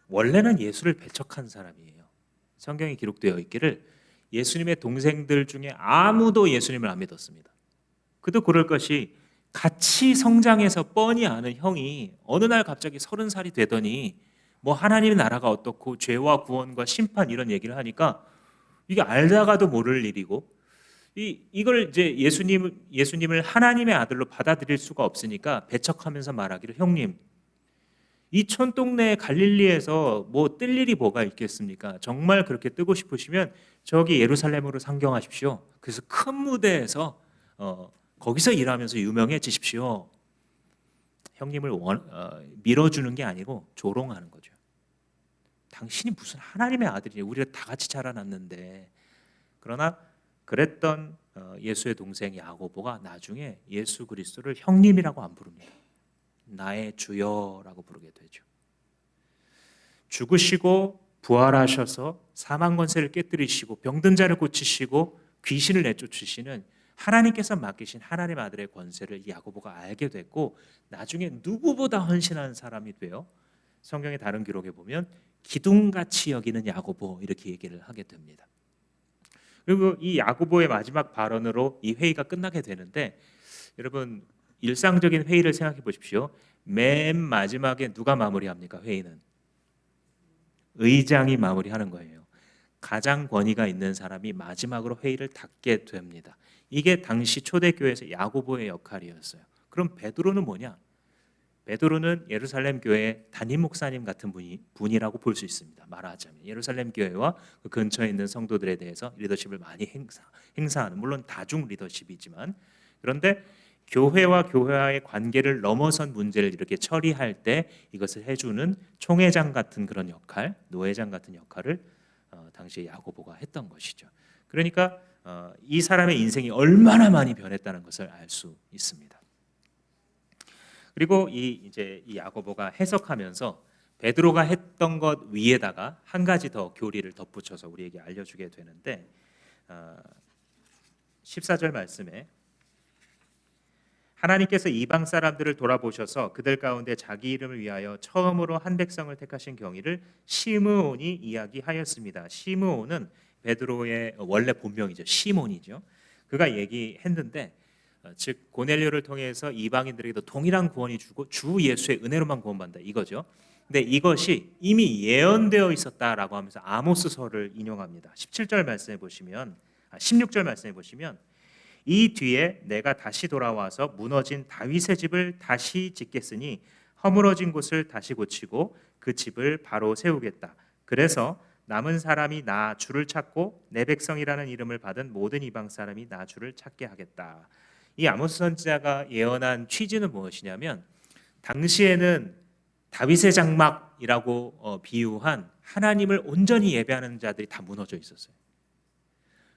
원래는 예수를 배척한 사람이에요. 성경에 기록되어 있기를 예수님의 동생들 중에 아무도 예수님을 안 믿었습니다. 그도 그럴 것이 같이 성장해서 뻔히 아는 형이 어느 날 갑자기 30살이 되더니 뭐 하나님의 나라가 어떻고 죄와 구원과 심판 이런 얘기를 하니까 이게 알다가도 모를 일이고 이걸 이제 예수님을 하나님의 아들로 받아들일 수가 없으니까 배척하면서 말하기를 형님 이 촌동네 갈릴리에서 뭐 뜰 일이 뭐가 있겠습니까? 정말 그렇게 뜨고 싶으시면 저기 예루살렘으로 상경하십시오. 그래서 큰 무대에서 거기서 일하면서 유명해지십시오. 형님을 밀어주는 게 아니고 조롱하는 거죠. 당신이 무슨 하나님의 아들이냐? 우리가 다 같이 자라났는데. 그러나 그랬던 예수의 동생 야고보가 나중에 예수 그리스도를 형님이라고 안 부릅니다. 나의 주여라고 부르게 되죠. 죽으시고 부활하셔서 사망 권세를 깨뜨리시고 병든 자를 고치시고 귀신을 내쫓으시는 하나님께서 맡기신 하나님 아들의 권세를 야고보가 알게 됐고 나중에 누구보다 헌신한 사람이 되어 성경의 다른 기록에 보면 기둥같이 여기는 야고보 이렇게 얘기를 하게 됩니다. 그리고 이 야고보의 마지막 발언으로 이 회의가 끝나게 되는데 여러분 일상적인 회의를 생각해 보십시오. 맨 마지막에 누가 마무리합니까? 회의는 의장이 마무리하는 거예요. 가장 권위가 있는 사람이 마지막으로 회의를 닫게 됩니다. 이게 당시 초대교회에서 야고보의 역할이었어요. 그럼 베드로는 뭐냐? 베드로는 예루살렘 교회의 담임 목사님 같은 분이라고 볼 수 있습니다. 말하자면 예루살렘 교회와 그 근처에 있는 성도들에 대해서 리더십을 많이 행사하는 물론 다중 리더십이지만 그런데 교회와 교회와의 관계를 넘어선 문제를 이렇게 처리할 때 이것을 해주는 총회장 같은 그런 역할, 노회장 같은 역할을 당시에 야고보가 했던 것이죠. 그러니까 이 사람의 인생이 얼마나 많이 변했다는 것을 알 수 있습니다. 그리고 이제 이 야고보가 해석하면서 베드로가 했던 것 위에다가 한 가지 더 교리를 덧붙여서 우리에게 알려주게 되는데 14절 말씀에 하나님께서 이방 사람들을 돌아보셔서 그들 가운데 자기 이름을 위하여 처음으로 한 백성을 택하신 경위를 시므온이 이야기하였습니다. 시므온은 베드로의 원래 본명이죠. 시몬이죠. 그가 얘기했는데 즉 고넬료를 통해서 이방인들에게도 동일한 구원이 주고 주 예수의 은혜로만 구원받는다 이거죠. 근데 이것이 이미 예언되어 있었다라고 하면서 아모스서를 인용합니다. 17절 말씀해 보시면 16절 말씀해 보시면 이 뒤에 내가 다시 돌아와서 무너진 다윗의 집을 다시 짓겠으니 허물어진 곳을 다시 고치고 그 집을 바로 세우겠다. 그래서 남은 사람이 나 주를 찾고 내 백성이라는 이름을 받은 모든 이방 사람이 나 주를 찾게 하겠다. 이 아모스 선지자가 예언한 취지는 무엇이냐면 당시에는 다윗의 장막이라고 비유한 하나님을 온전히 예배하는 자들이 다 무너져 있었어요.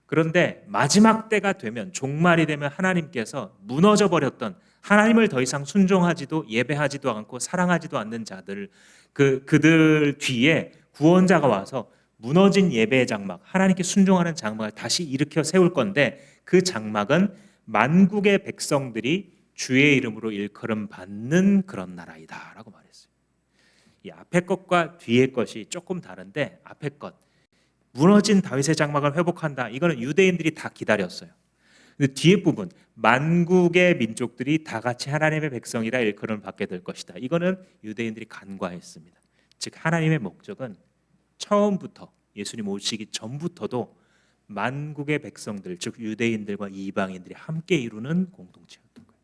그런데 마지막 때가 되면, 종말이 되면 하나님께서 무너져 버렸던, 하나님을 더 이상 순종하지도 예배하지도 않고 사랑하지도 않는 자들, 그들 뒤에 구원자가 와서 무너진 예배의 장막, 하나님께 순종하는 장막을 다시 일으켜 세울 건데, 그 장막은 만국의 백성들이 주의 이름으로 일컬음 받는 그런 나라이다라고 말했어요. 이 앞에 것과 뒤에 것이 조금 다른데, 앞에 것, 무너진 다윗의 장막을 회복한다, 이거는 유대인들이 다 기다렸어요. 근데 뒤에 부분, 만국의 민족들이 다 같이 하나님의 백성이라 일컬음을 받게 될 것이다, 이거는 유대인들이 간과했습니다. 즉 하나님의 목적은 처음부터, 예수님 오시기 전부터도 만국의 백성들, 즉 유대인들과 이방인들이 함께 이루는 공동체였던 거예요.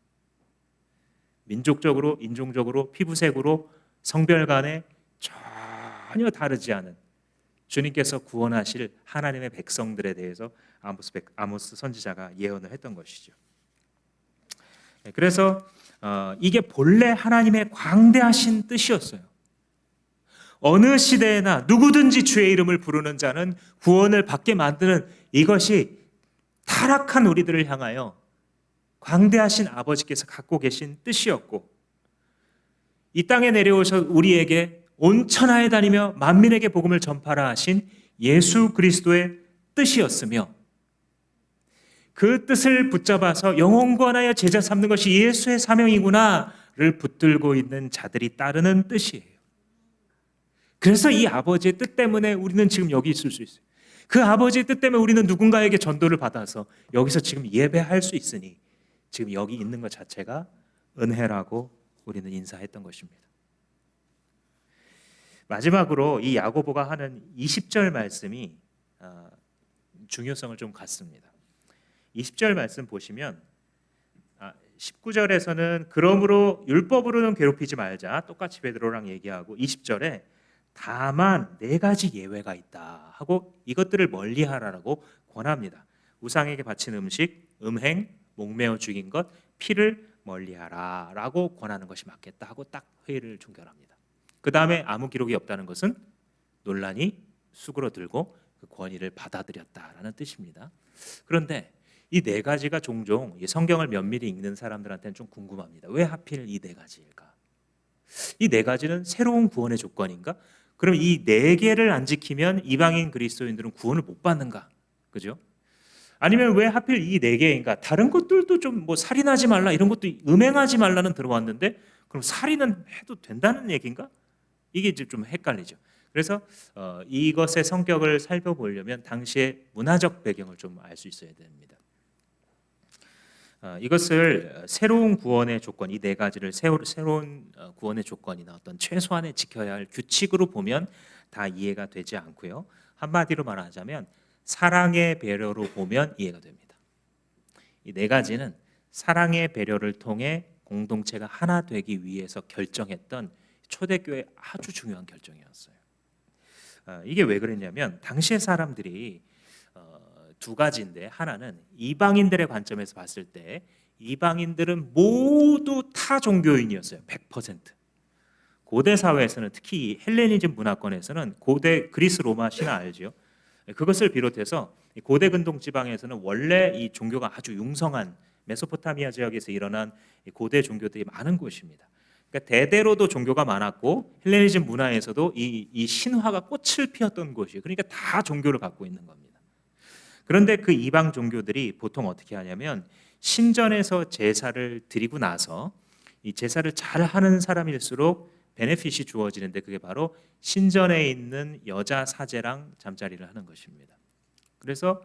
민족적으로, 인종적으로, 피부색으로, 성별 간에 전혀 다르지 않은 주님께서 구원하실 하나님의 백성들에 대해서 아모스 선지자가 예언을 했던 것이죠. 그래서 이게 본래 하나님의 광대하신 뜻이었어요. 어느 시대에나 누구든지 주의 이름을 부르는 자는 구원을 받게 만드는, 이것이 타락한 우리들을 향하여 광대하신 아버지께서 갖고 계신 뜻이었고, 이 땅에 내려오셔 우리에게 온 천하에 다니며 만민에게 복음을 전파라 하신 예수 그리스도의 뜻이었으며, 그 뜻을 붙잡아서 영혼권하여 제자 삼는 것이 예수의 사명이구나를 붙들고 있는 자들이 따르는 뜻이에요. 그래서 이 아버지의 뜻 때문에 우리는 지금 여기 있을 수 있어요. 그 아버지의 뜻 때문에 우리는 누군가에게 전도를 받아서 여기서 지금 예배할 수 있으니, 지금 여기 있는 것 자체가 은혜라고 우리는 인사했던 것입니다. 마지막으로 이 야고보가 하는 20절 말씀이 중요성을 좀 갖습니다. 20절 말씀 보시면 19절에서는 그러므로 율법으로는 괴롭히지 말자, 똑같이 베드로랑 얘기하고, 20절에 다만 네 가지 예외가 있다 하고 이것들을 멀리하라라고 권합니다. 우상에게 바친 음식, 음행, 목매어 죽인 것, 피를 멀리하라라고 권하는 것이 맞겠다 하고 딱 회의를 종결합니다. 그 다음에 아무 기록이 없다는 것은 논란이 수그러들고 그 권위를 받아들였다라는 뜻입니다. 그런데 이 네 가지가 종종 성경을 면밀히 읽는 사람들한테는 좀 궁금합니다. 왜 하필 이 네 가지일까? 이 네 가지는 새로운 구원의 조건인가? 그럼 이 네 개를 안 지키면 이방인 그리스도인들은 구원을 못 받는가? 그죠? 아니면 왜 하필 이 네 개인가? 다른 것들도 좀 뭐 살인하지 말라 이런 것도, 음행하지 말라는 들어왔는데, 그럼 살인은 해도 된다는 얘기인가? 이게 이제 좀 헷갈리죠. 그래서 이것의 성격을 살펴보려면 당시의 문화적 배경을 좀 알 수 있어야 됩니다. 이것을 새로운 구원의 조건, 이 네 가지를 새로운 구원의 조건이나 어떤 최소한의 지켜야 할 규칙으로 보면 다 이해가 되지 않고요. 한마디로 말하자면 사랑의 배려로 보면 이해가 됩니다. 이 네 가지는 사랑의 배려를 통해 공동체가 하나 되기 위해서 결정했던 초대교회의 아주 중요한 결정이었어요. 이게 왜 그랬냐면 당시의 사람들이 두 가지인데, 하나는 이방인들의 관점에서 봤을 때 이방인들은 모두 타 종교인이었어요. 100%. 고대 사회에서는, 특히 헬레니즘 문화권에서는 고대 그리스 로마 신화 알죠? 그것을 비롯해서 고대 근동 지방에서는 원래 이 종교가 아주 융성한 메소포타미아 지역에서 일어난 고대 종교들이 많은 곳입니다. 그러니까 대대로도 종교가 많았고 헬레니즘 문화에서도 이 신화가 꽃을 피웠던 곳이에요. 그러니까 다 종교를 갖고 있는 겁니다. 그런데 그 이방 종교들이 보통 어떻게 하냐면 신전에서 제사를 드리고 나서 이 제사를 잘 하는 사람일수록 베네핏이 주어지는데, 그게 바로 신전에 있는 여자 사제랑 잠자리를 하는 것입니다. 그래서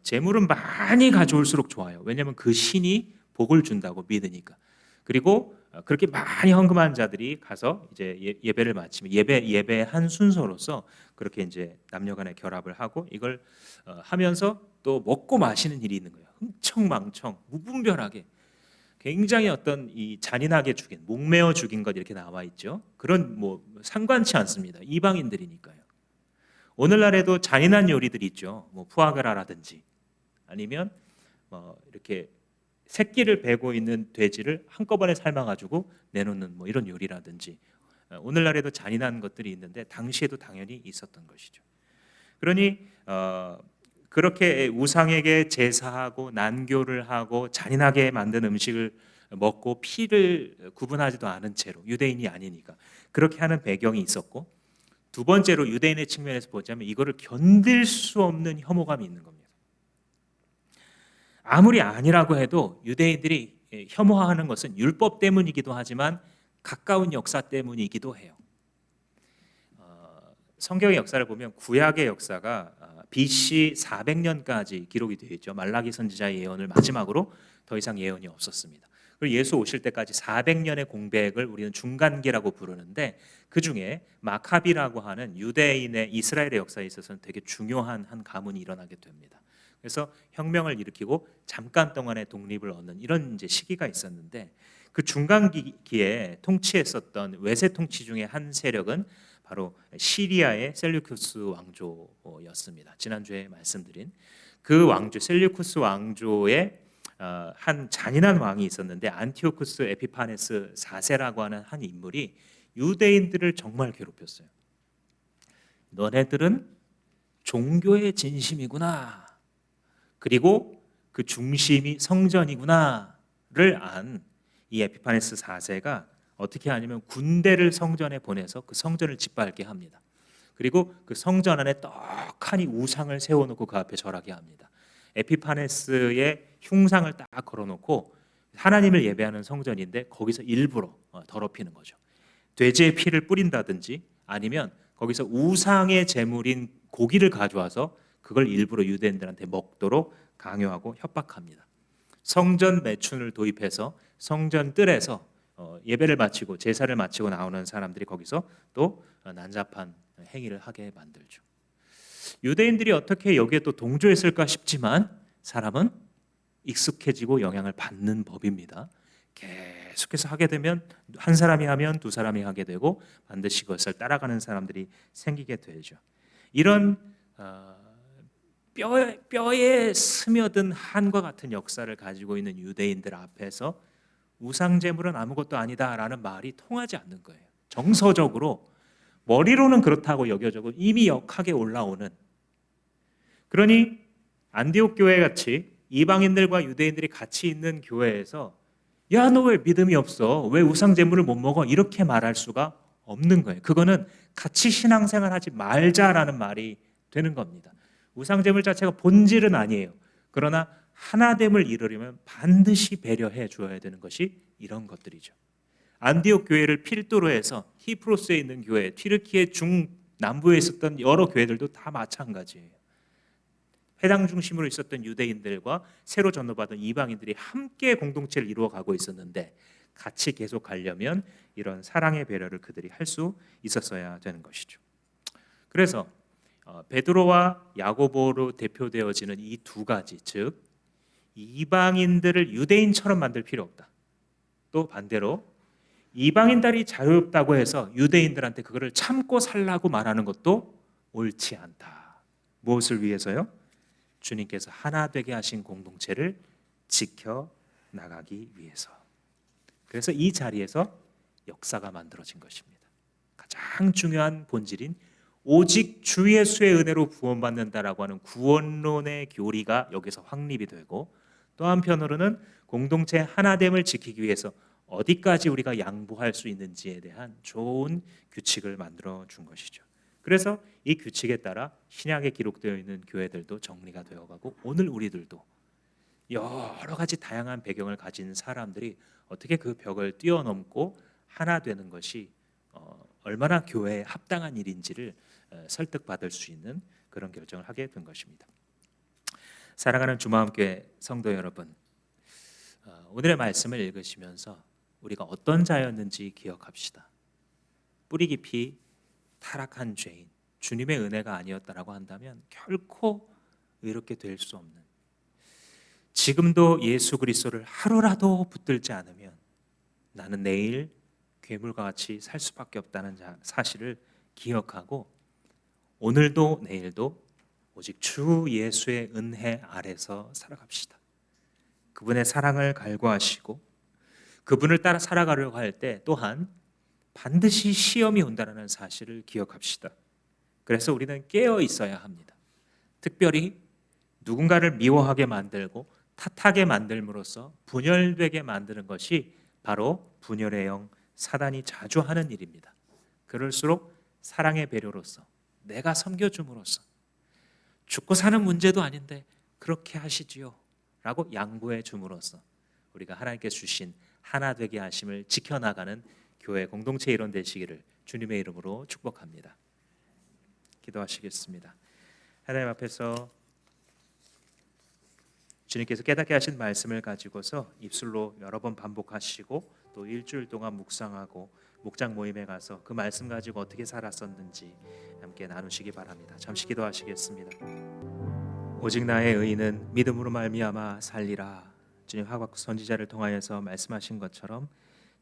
재물은 많이 가져올수록 좋아요. 왜냐하면 그 신이 복을 준다고 믿으니까. 그리고 그렇게 많이 헌금한 자들이 가서 이제 예배를 마치면 예배한 순서로서 그렇게 이제 남녀간의 결합을 하고, 이걸 하면서 또 먹고 마시는 일이 있는 거예요. 흥청망청 무분별하게 굉장히 어떤 이 잔인하게 죽인, 목매어 죽인 것 이렇게 나와 있죠. 그런 뭐 상관치 않습니다. 이방인들이니까요. 오늘날에도 잔인한 요리들이 있죠. 뭐 푸아그라라든지, 아니면 뭐 이렇게 새끼를 베고 있는 돼지를 한꺼번에 삶아가지고 내놓는 뭐 이런 요리라든지, 오늘날에도 잔인한 것들이 있는데 당시에도 당연히 있었던 것이죠. 그러니 그렇게 우상에게 제사하고 난교를 하고 잔인하게 만든 음식을 먹고 피를 구분하지도 않은 채로, 유대인이 아니니까 그렇게 하는 배경이 있었고, 두 번째로 유대인의 측면에서 보자면 이거를 견딜 수 없는 혐오감이 있는 겁니다. 아무리 아니라고 해도 유대인들이 혐오하는 것은 율법 때문이기도 하지만 가까운 역사 때문이기도 해요. 성경의 역사를 보면 구약의 역사가 BC 400년까지 기록이 되어 있죠. 말라기 선지자의 예언을 마지막으로 더 이상 예언이 없었습니다. 그리고 예수 오실 때까지 400년의 공백을 우리는 중간기라고 부르는데, 그 중에 마카비라고 하는 유대인의 이스라엘의 역사에 있어서는 되게 중요한 한 가문이 일어나게 됩니다. 그래서 혁명을 일으키고 잠깐 동안의 독립을 얻는 이런 이제 시기가 있었는데, 그 중간기에 통치했었던 외세 통치 중에 한 세력은 바로 시리아의 셀류쿠스 왕조였습니다. 지난주에 말씀드린 그 왕조, 셀류쿠스 왕조의 한 잔인한 왕이 있었는데, 안티오쿠스 에피파네스 4세라고 하는 한 인물이 유대인들을 정말 괴롭혔어요. 너네들은 종교의 진심이구나, 그리고 그 중심이 성전이구나를 안 이 에피파네스 4세가 어떻게 하냐면 군대를 성전에 보내서 그 성전을 짓밟게 합니다. 그리고 그 성전 안에 떡하니 우상을 세워놓고 그 앞에 절하게 합니다. 에피파네스의 흉상을 딱 걸어놓고 하나님을 예배하는 성전인데 거기서 일부러 더럽히는 거죠. 돼지의 피를 뿌린다든지 아니면 거기서 우상의 제물인 고기를 가져와서 그걸 일부러 유대인들한테 먹도록 강요하고 협박합니다. 성전 매춘을 도입해서 성전 뜰에서 예배를 마치고 제사를 마치고 나오는 사람들이 거기서 또 난잡한 행위를 하게 만들죠. 유대인들이 어떻게 여기에 또 동조했을까 싶지만 사람은 익숙해지고 영향을 받는 법입니다. 계속해서 하게 되면 한 사람이 하면 두 사람이 하게 되고 반드시 그것을 따라가는 사람들이 생기게 되죠. 이런 뼈에 스며든 한과 같은 역사를 가지고 있는 유대인들 앞에서 우상 제물은 아무것도 아니다라는 말이 통하지 않는 거예요. 정서적으로 머리로는 그렇다고 여겨져도 이미 역하게 올라오는. 그러니 안디옥 교회 같이 이방인들과 유대인들이 같이 있는 교회에서 야, 너 왜 믿음이 없어? 왜 우상 제물을 못 먹어? 이렇게 말할 수가 없는 거예요. 그거는 같이 신앙생활 하지 말자라는 말이 되는 겁니다. 우상 제물 자체가 본질은 아니에요. 그러나 하나됨을 이루려면 반드시 배려해 줘야 되는 것이 이런 것들이죠. 안디옥 교회를 필두로 해서 히프로스에 있는 교회, 튀르키예 중남부에 있었던 여러 교회들도 다 마찬가지예요. 회당 중심으로 있었던 유대인들과 새로 전도받은 이방인들이 함께 공동체를 이루어가고 있었는데 같이 계속 가려면 이런 사랑의 배려를 그들이 할 수 있었어야 되는 것이죠. 그래서 베드로와 야고보로 대표되어지는 이 두 가지, 즉 이방인들을 유대인처럼 만들 필요 없다. 또 반대로 이방인들이 자유롭다고 해서 유대인들한테 그거를 참고 살라고 말하는 것도 옳지 않다. 무엇을 위해서요? 주님께서 하나 되게 하신 공동체를 지켜나가기 위해서. 그래서 이 자리에서 역사가 만들어진 것입니다. 가장 중요한 본질인 오직 주 예수의 은혜로 구원받는다라고 하는 구원론의 교리가 여기서 확립이 되고, 또 한편으로는 공동체 하나됨을 지키기 위해서 어디까지 우리가 양보할 수 있는지에 대한 좋은 규칙을 만들어 준 것이죠. 그래서 이 규칙에 따라 신약에 기록되어 있는 교회들도 정리가 되어가고, 오늘 우리들도 여러 가지 다양한 배경을 가진 사람들이 어떻게 그 벽을 뛰어넘고 하나 되는 것이 얼마나 교회에 합당한 일인지를 설득받을 수 있는 그런 결정을 하게 된 것입니다. 사랑하는 주마음교회 성도 여러분, 오늘의 말씀을 읽으시면서 우리가 어떤 자였는지 기억합시다. 뿌리 깊이 타락한 죄인, 주님의 은혜가 아니었다라고 한다면 결코 의롭게 될 수 없는, 지금도 예수 그리스도를 하루라도 붙들지 않으면 나는 내일 괴물과 같이 살 수밖에 없다는 사실을 기억하고, 오늘도 내일도 오직 주 예수의 은혜 아래서 살아갑시다. 그분의 사랑을 갈구하시고 그분을 따라 살아가려고 할 때 또한 반드시 시험이 온다는 사실을 기억합시다. 그래서 우리는 깨어 있어야 합니다. 특별히 누군가를 미워하게 만들고 탓하게 만들므로써 분열되게 만드는 것이 바로 분열의 영 사단이 자주 하는 일입니다. 그럴수록 사랑의 배려로서 내가 섬겨줌으로써 죽고 사는 문제도 아닌데 그렇게 하시지요 라고 양보해 줌으로써 우리가 하나님께 주신 하나 되게 하심을 지켜나가는 교회 공동체 일원 되시기를 주님의 이름으로 축복합니다. 기도하시겠습니다. 하나님 앞에서 주님께서 깨닫게 하신 말씀을 가지고서 입술로 여러 번 반복하시고 또 일주일 동안 묵상하고 목장 모임에 가서 그 말씀 가지고 어떻게 살았었는지 함께 나누시기 바랍니다. 잠시 기도하시겠습니다. 오직 나의 의인은 믿음으로 말미암아 살리라. 주님 하박국 선지자를 통하여서 말씀하신 것처럼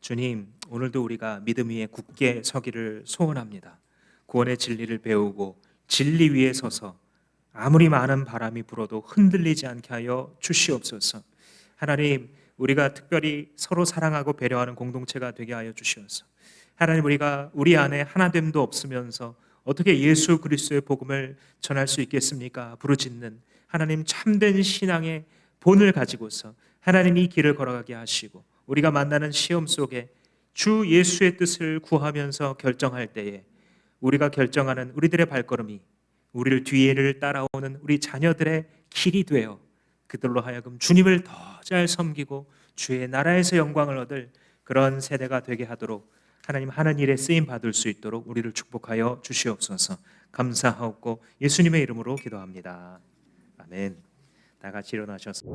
주님 오늘도 우리가 믿음 위에 굳게 서기를 소원합니다. 구원의 진리를 배우고 진리 위에 서서 아무리 많은 바람이 불어도 흔들리지 않게 하여 주시옵소서. 하나님 우리가 특별히 서로 사랑하고 배려하는 공동체가 되게 하여 주시옵소서. 하나님 우리가 우리 안에 하나됨도 없으면서 어떻게 예수 그리스도의 복음을 전할 수 있겠습니까? 부르짖는 하나님 참된 신앙의 본을 가지고서 하나님 이 길을 걸어가게 하시고 우리가 만나는 시험 속에 주 예수의 뜻을 구하면서 결정할 때에 우리가 결정하는 우리들의 발걸음이 우리를 뒤를 따라오는 우리 자녀들의 길이 되어 그들로 하여금 주님을 더 잘 섬기고 주의 나라에서 영광을 얻을 그런 세대가 되게 하도록 하나님 하는 일에 쓰임 받을 수 있도록 우리를 축복하여 주시옵소서. 감사하옵고 예수님의 이름으로 기도합니다. 아멘. 다 같이 일어나셔서